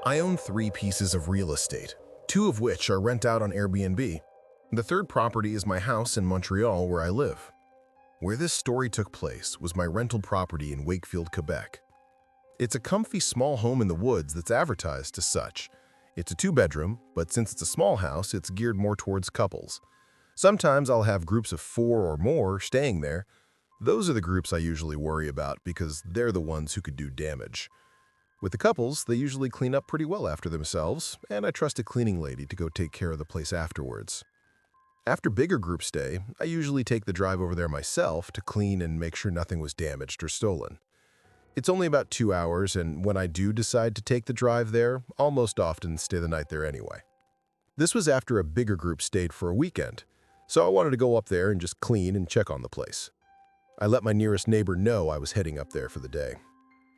I own 3 pieces of real estate, 2 of which are rent out on Airbnb. The third property is my house in Montreal where I live. Where this story took place was my rental property in Wakefield, Quebec. It's a comfy small home in the woods that's advertised as such. It's a 2-bedroom, but since it's a small house, it's geared more towards couples. Sometimes I'll have groups of 4 or more staying there. Those are the groups I usually worry about because they're the ones who could do damage. With the couples, they usually clean up pretty well after themselves, and I trust a cleaning lady to go take care of the place afterwards. After bigger group stay, I usually take the drive over there myself to clean and make sure nothing was damaged or stolen. It's only about 2 hours, and when I do decide to take the drive there, I'll most often stay the night there anyway. This was after a bigger group stayed for a weekend, so I wanted to go up there and just clean and check on the place. I let my nearest neighbor know I was heading up there for the day.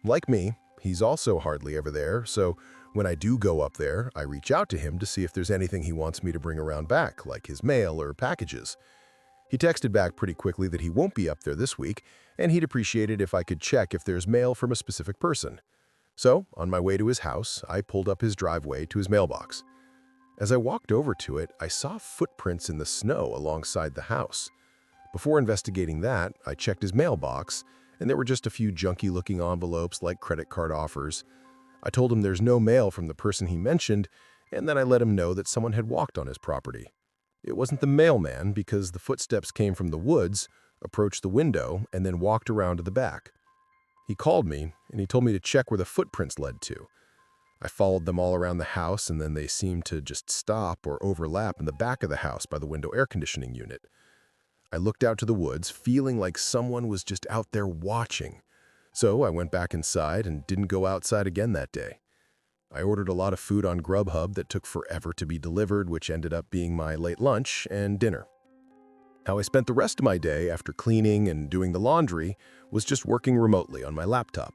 Like me, he's also hardly ever there, so when I do go up there, I reach out to him to see if there's anything he wants me to bring around back, like his mail or packages. He texted back pretty quickly that he won't be up there this week, and he'd appreciate it if I could check if there's mail from a specific person. So, on my way to his house, I pulled up his driveway to his mailbox. As I walked over to it, I saw footprints in the snow alongside the house. Before investigating that, I checked his mailbox, and there were just a few junky-looking envelopes like credit card offers. I told him there's no mail from the person he mentioned, and then I let him know that someone had walked on his property. It wasn't the mailman because the footsteps came from the woods, approached the window, and then walked around to the back. He called me, and he told me to check where the footprints led to. I followed them all around the house, and then they seemed to just stop or overlap in the back of the house by the window air conditioning unit. I looked out to the woods, feeling like someone was just out there watching. So I went back inside and didn't go outside again that day. I ordered a lot of food on Grubhub that took forever to be delivered, which ended up being my late lunch and dinner. How I spent the rest of my day after cleaning and doing the laundry was just working remotely on my laptop.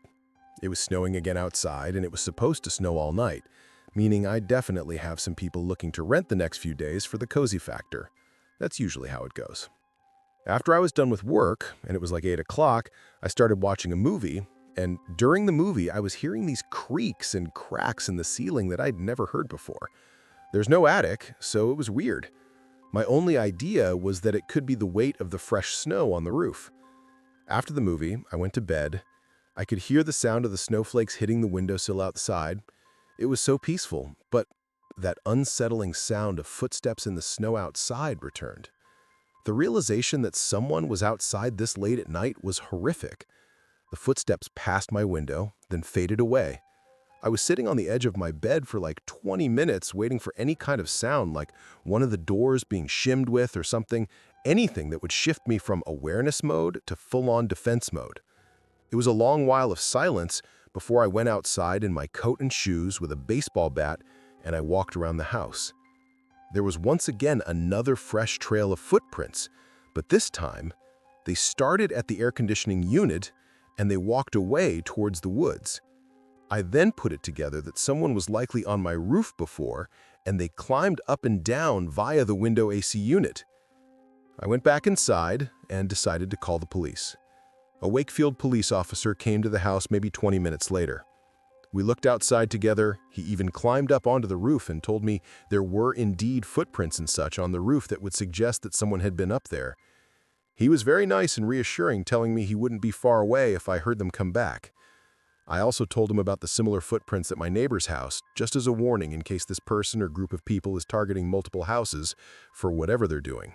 It was snowing again outside, and it was supposed to snow all night, meaning I definitely have some people looking to rent the next few days for the cozy factor. That's usually how it goes. After I was done with work, and it was like 8 o'clock, I started watching a movie, and during the movie, I was hearing these creaks and cracks in the ceiling that I'd never heard before. There's no attic, so it was weird. My only idea was that it could be the weight of the fresh snow on the roof. After the movie, I went to bed. I could hear the sound of the snowflakes hitting the windowsill outside. It was so peaceful, but that unsettling sound of footsteps in the snow outside returned. The realization that someone was outside this late at night was horrific. The footsteps passed my window, then faded away. I was sitting on the edge of my bed for like 20 minutes waiting for any kind of sound, like one of the doors being shimmed with or something, anything that would shift me from awareness mode to full-on defense mode. It was a long while of silence before I went outside in my coat and shoes with a baseball bat, and I walked around the house. There was once again another fresh trail of footprints, but this time, they started at the air conditioning unit and they walked away towards the woods. I then put it together that someone was likely on my roof before, and they climbed up and down via the window AC unit. I went back inside and decided to call the police. A Wakefield police officer came to the house maybe 20 minutes later. We looked outside together. He even climbed up onto the roof and told me there were indeed footprints and such on the roof that would suggest that someone had been up there. He was very nice and reassuring, telling me he wouldn't be far away if I heard them come back. I also told him about the similar footprints at my neighbor's house, just as a warning in case this person or group of people is targeting multiple houses for whatever they're doing.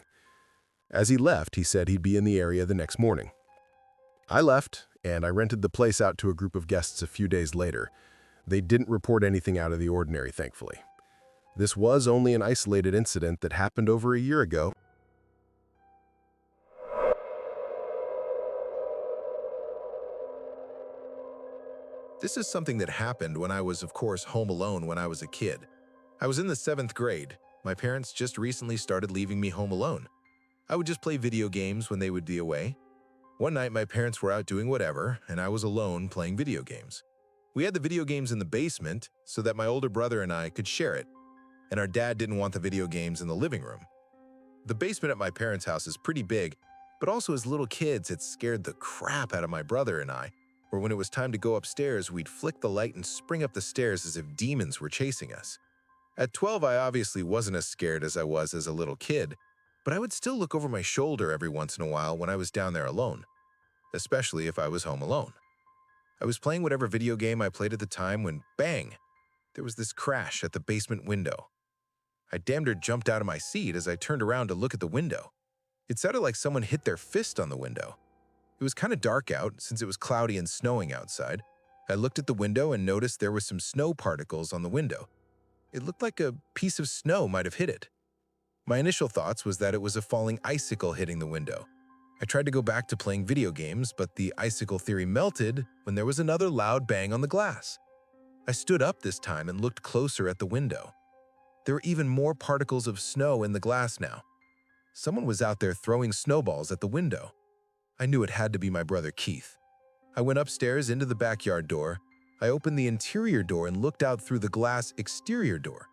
As he left, he said he'd be in the area the next morning. I left, and I rented the place out to a group of guests a few days later. They didn't report anything out of the ordinary, thankfully. This was only an isolated incident that happened over a year ago. This is something that happened when I was, of course, home alone when I was a kid. I was in the 7th grade. My parents just recently started leaving me home alone. I would just play video games when they would be away. One night, my parents were out doing whatever, and I was alone playing video games. We had the video games in the basement so that my older brother and I could share it, and our dad didn't want the video games in the living room. The basement at my parents' house is pretty big, but also as little kids, it scared the crap out of my brother and I. Or when it was time to go upstairs, we'd flick the light and spring up the stairs as if demons were chasing us. At 12, I obviously wasn't as scared as I was as a little kid, but I would still look over my shoulder every once in a while when I was down there alone, especially if I was home alone. I was playing whatever video game I played at the time when, bang, there was this crash at the basement window. I damn near jumped out of my seat as I turned around to look at the window. It sounded like someone hit their fist on the window. It was kind of dark out since it was cloudy and snowing outside. I looked at the window and noticed there were some snow particles on the window. It looked like a piece of snow might have hit it. My initial thoughts was that it was a falling icicle hitting the window. I tried to go back to playing video games, but the icicle theory melted when there was another loud bang on the glass. I stood up this time and looked closer at the window. There were even more particles of snow in the glass now. Someone was out there throwing snowballs at the window. I knew it had to be my brother Keith. I went upstairs into the backyard door. I opened the interior door and looked out through the glass exterior door.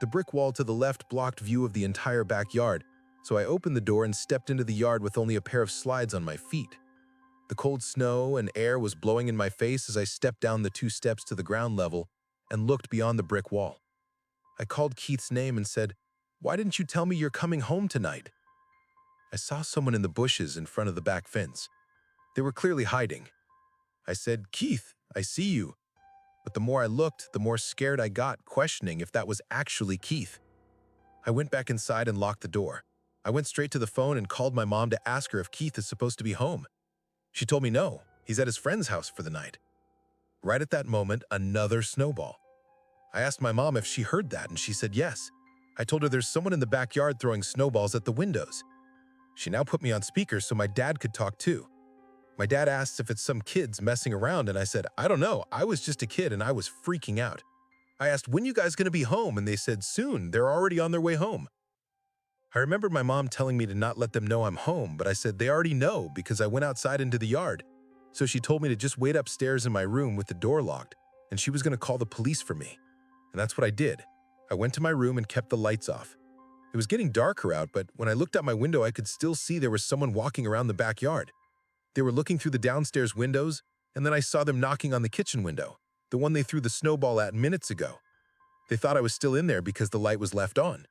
The brick wall to the left blocked view of the entire backyard, so I opened the door and stepped into the yard with only a pair of slides on my feet. The cold snow and air was blowing in my face as I stepped down the 2 steps to the ground level and looked beyond the brick wall. I called Keith's name and said, "Why didn't you tell me you're coming home tonight?" I saw someone in the bushes in front of the back fence. They were clearly hiding. I said, "Keith, I see you." But the more I looked, the more scared I got, questioning if that was actually Keith. I went back inside and locked the door. I went straight to the phone and called my mom to ask her if Keith is supposed to be home. She told me no, he's at his friend's house for the night. Right at that moment, another snowball. I asked my mom if she heard that, and she said yes. I told her there's someone in the backyard throwing snowballs at the windows. She now put me on speaker so my dad could talk too. My dad asked if it's some kids messing around, and I said, "I don't know, I was just a kid and I was freaking out." I asked, "When you guys gonna be home?" And they said, "Soon, they're already on their way home." I remember my mom telling me to not let them know I'm home, but I said they already know because I went outside into the yard. So she told me to just wait upstairs in my room with the door locked, and she was gonna call the police for me. And that's what I did. I went to my room and kept the lights off. It was getting darker out, but when I looked out my window, I could still see there was someone walking around the backyard. They were looking through the downstairs windows, and then I saw them knocking on the kitchen window, the one they threw the snowball at minutes ago. They thought I was still in there because the light was left on.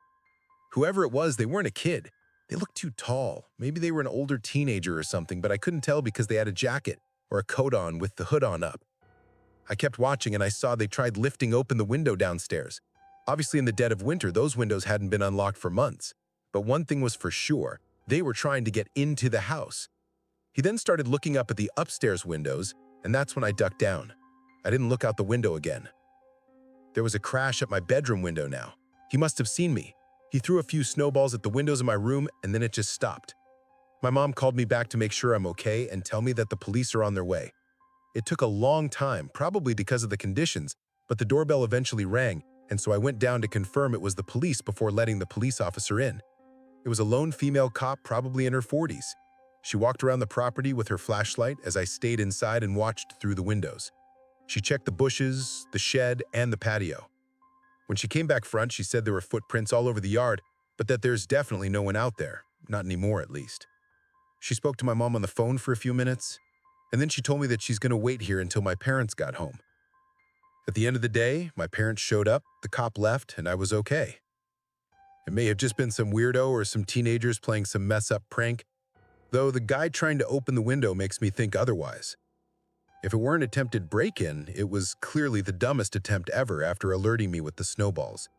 Whoever it was, they weren't a kid. They looked too tall. Maybe they were an older teenager or something, but I couldn't tell because they had a jacket or a coat on with the hood on up. I kept watching and I saw they tried lifting open the window downstairs. Obviously, in the dead of winter, those windows hadn't been unlocked for months. But one thing was for sure, they were trying to get into the house. He then started looking up at the upstairs windows, and that's when I ducked down. I didn't look out the window again. There was a crash at my bedroom window now. He must have seen me. He threw a few snowballs at the windows of my room, and then it just stopped. My mom called me back to make sure I'm okay and tell me that the police are on their way. It took a long time, probably because of the conditions, but the doorbell eventually rang, and so I went down to confirm it was the police before letting the police officer in. It was a lone female cop, probably in her 40s. She walked around the property with her flashlight as I stayed inside and watched through the windows. She checked the bushes, the shed, and the patio. When she came back front, she said there were footprints all over the yard, but that there's definitely no one out there, not anymore at least. She spoke to my mom on the phone for a few minutes, and then she told me that she's going to wait here until my parents got home. At the end of the day, my parents showed up, the cop left, and I was okay. It may have just been some weirdo or some teenagers playing some mess-up prank, though the guy trying to open the window makes me think otherwise. If it weren't attempted break-in, it was clearly the dumbest attempt ever after alerting me with the snowballs.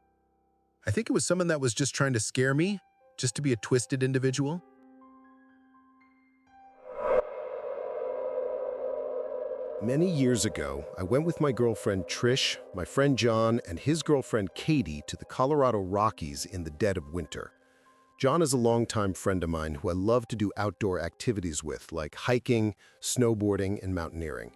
I think it was someone that was just trying to scare me, just to be a twisted individual. Many years ago, I went with my girlfriend Trish, my friend John, and his girlfriend Katie to the Colorado Rockies in the dead of winter. John is a longtime friend of mine who I love to do outdoor activities with, like hiking, snowboarding, and mountaineering.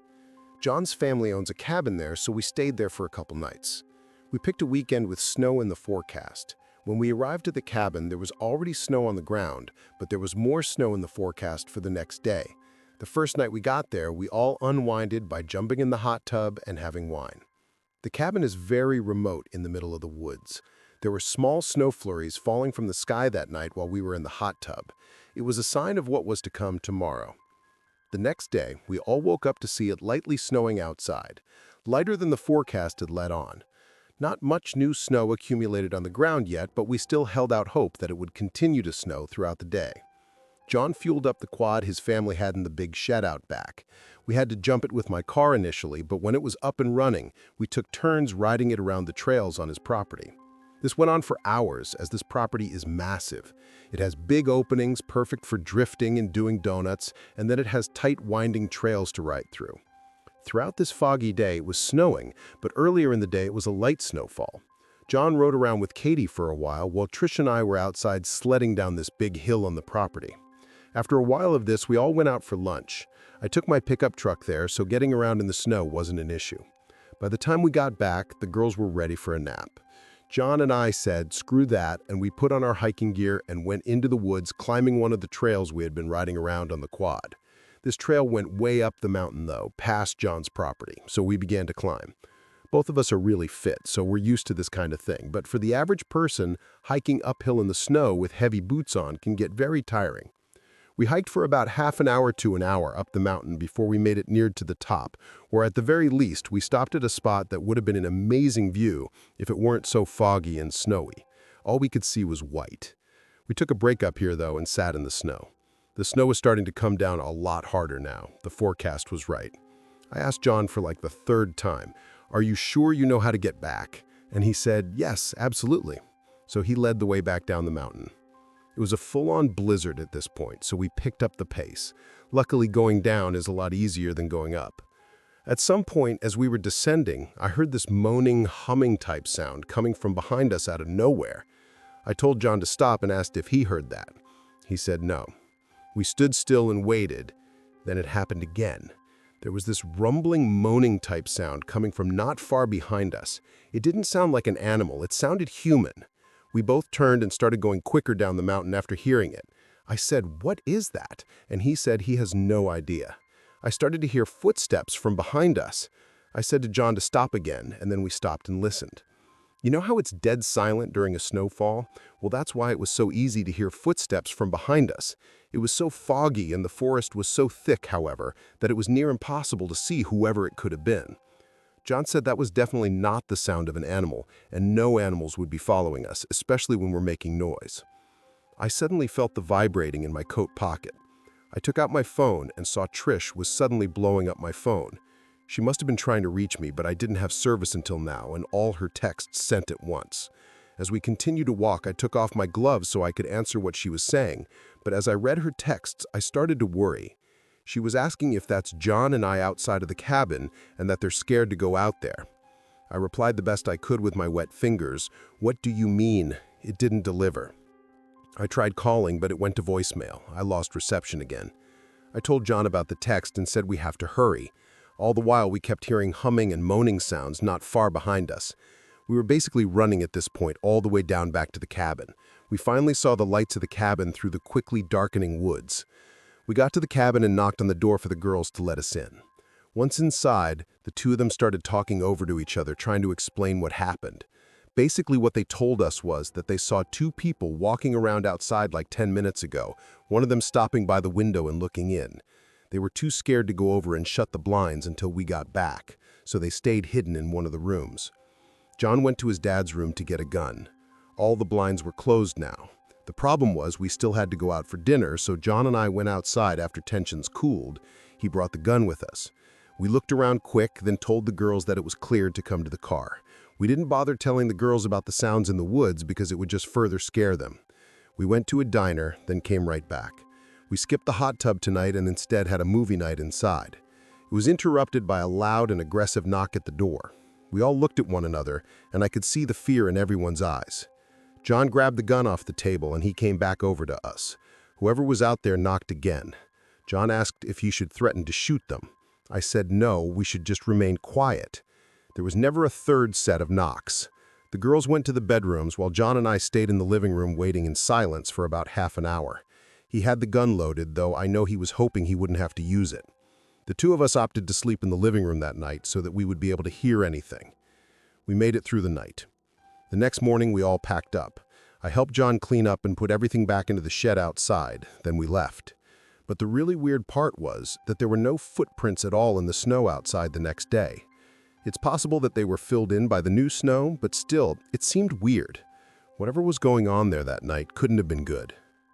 John's family owns a cabin there, so we stayed there for a couple nights. We picked a weekend with snow in the forecast. When we arrived at the cabin, there was already snow on the ground, but there was more snow in the forecast for the next day. The first night we got there, we all unwinded by jumping in the hot tub and having wine. The cabin is very remote in the middle of the woods. There were small snow flurries falling from the sky that night while we were in the hot tub. It was a sign of what was to come tomorrow. The next day, we all woke up to see it lightly snowing outside, lighter than the forecast had let on. Not much new snow accumulated on the ground yet, but we still held out hope that it would continue to snow throughout the day. John fueled up the quad his family had in the big shed out back. We had to jump it with my car initially, but when it was up and running, we took turns riding it around the trails on his property. This went on for hours, as this property is massive. It has big openings, perfect for drifting and doing donuts, and then it has tight winding trails to ride through. Throughout this foggy day, it was snowing, but earlier in the day it was a light snowfall. John rode around with Katie for a while Trish and I were outside sledding down this big hill on the property. After a while of this, we all went out for lunch. I took my pickup truck there, so getting around in the snow wasn't an issue. By the time we got back, the girls were ready for a nap. John and I said, screw that, and we put on our hiking gear and went into the woods, climbing one of the trails we had been riding around on the quad. This trail went way up the mountain, though, past John's property, so we began to climb. Both of us are really fit, so we're used to this kind of thing, but for the average person, hiking uphill in the snow with heavy boots on can get very tiring. We hiked for about half an hour to an hour up the mountain before we made it near to the top, where at the very least we stopped at a spot that would have been an amazing view if it weren't so foggy and snowy. All we could see was white. We took a break up here, though, and sat in the snow. The snow was starting to come down a lot harder now. The forecast was right. I asked John for like the third time, "Are you sure you know how to get back?" And he said, "Yes, absolutely." So he led the way back down the mountain. It was a full-on blizzard at this point, so we picked up the pace. Luckily, going down is a lot easier than going up. At some point, as we were descending, I heard this moaning, humming-type sound coming from behind us out of nowhere. I told John to stop and asked if he heard that. He said no. We stood still and waited. Then it happened again. There was this rumbling, moaning-type sound coming from not far behind us. It didn't sound like an animal. It sounded human. We both turned and started going quicker down the mountain after hearing it. I said, "What is that?" And he said he has no idea. I started to hear footsteps from behind us. I said to John to stop again, and then we stopped and listened. You know how it's dead silent during a snowfall? Well, that's why it was so easy to hear footsteps from behind us. It was so foggy and the forest was so thick, however, that it was near impossible to see whoever it could have been. John said that was definitely not the sound of an animal, and no animals would be following us, especially when we're making noise. I suddenly felt the vibrating in my coat pocket. I took out my phone and saw Trish was suddenly blowing up my phone. She must have been trying to reach me, but I didn't have service until now, and all her texts sent at once. As we continued to walk, I took off my gloves so I could answer what she was saying, but as I read her texts, I started to worry. She was asking if that's John and I outside of the cabin and that they're scared to go out there. I replied the best I could with my wet fingers. "What do you mean?" It didn't deliver. I tried calling, but it went to voicemail. I lost reception again. I told John about the text and said we have to hurry. All the while, we kept hearing humming and moaning sounds not far behind us. We were basically running at this point all the way down back to the cabin. We finally saw the lights of the cabin through the quickly darkening woods. We got to the cabin and knocked on the door for the girls to let us in. Once inside, the two of them started talking over to each other, trying to explain what happened. Basically, what they told us was that they saw two people walking around outside like 10 minutes ago, one of them stopping by the window and looking in. They were too scared to go over and shut the blinds until we got back, so they stayed hidden in one of the rooms. John went to his dad's room to get a gun. All the blinds were closed now. The problem was we still had to go out for dinner, so John and I went outside after tensions cooled. He brought the gun with us. We looked around quick, then told the girls that it was cleared to come to the car. We didn't bother telling the girls about the sounds in the woods because it would just further scare them. We went to a diner, then came right back. We skipped the hot tub tonight and instead had a movie night inside. It was interrupted by a loud and aggressive knock at the door. We all looked at one another, and I could see the fear in everyone's eyes. John grabbed the gun off the table and he came back over to us. Whoever was out there knocked again. John asked if he should threaten to shoot them. I said no, we should just remain quiet. There was never a third set of knocks. The girls went to the bedrooms while John and I stayed in the living room waiting in silence for about half an hour. He had the gun loaded, though I know he was hoping he wouldn't have to use it. The two of us opted to sleep in the living room that night so that we would be able to hear anything. We made it through the night. The next morning, we all packed up. I helped John clean up and put everything back into the shed outside, then we left. But the really weird part was that there were no footprints at all in the snow outside the next day. It's possible that they were filled in by the new snow, but still, it seemed weird. Whatever was going on there that night couldn't have been good.